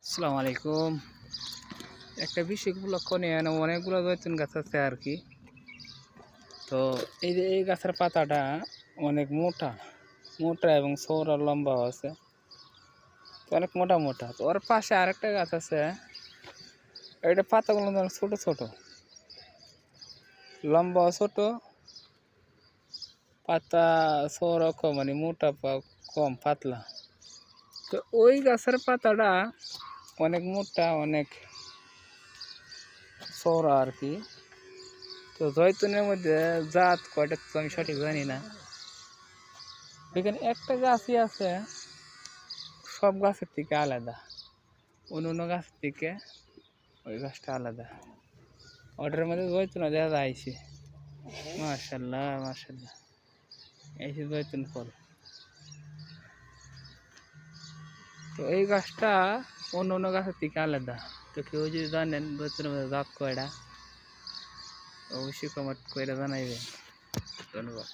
আসসালামু আলাইকুম। একটা বিষয় লক্ষ্য নিয়ে অনেকগুলো জৈতুন গাছ আছে আর কি। তো এই যে এই গাছের পাতাটা অনেক মোটা মোটা এবং চওড়া লম্বা আছে, তো অনেক মোটা মোটা। তো ওর পাশে আরেকটা গাছ আছে, এটা পাতাগুলো ছোট ছোট, লম্বা ছোট, পাতা চওড়া কম, মানে মোটা কম পাতলা। তো ওই গাছের পাতাটা অনেক মোটা অনেক চওড়া আর কি। তো জয়তুনের মধ্যে জাত কয়টা তো আমি সঠিক জানি না। এখানে একটা গাছই আছে সব গাছের থেকে আলাদা, অন্য গাছের থেকে ওই গাছটা আলাদা। ওটার মধ্যে জয়তুন দেখা যাইছে। মাশাল্লাহ মাশাল্লাহ, এই যে জয়তুন ফল। তো এই গাছটা অন্য গাছের থেকে আলাদা। তো কেউ যদি জানেন জয়তুনের মধ্যে জাত কয়টা, অবশ্যই কমেন্ট করে জানাইবেন। ধন্যবাদ।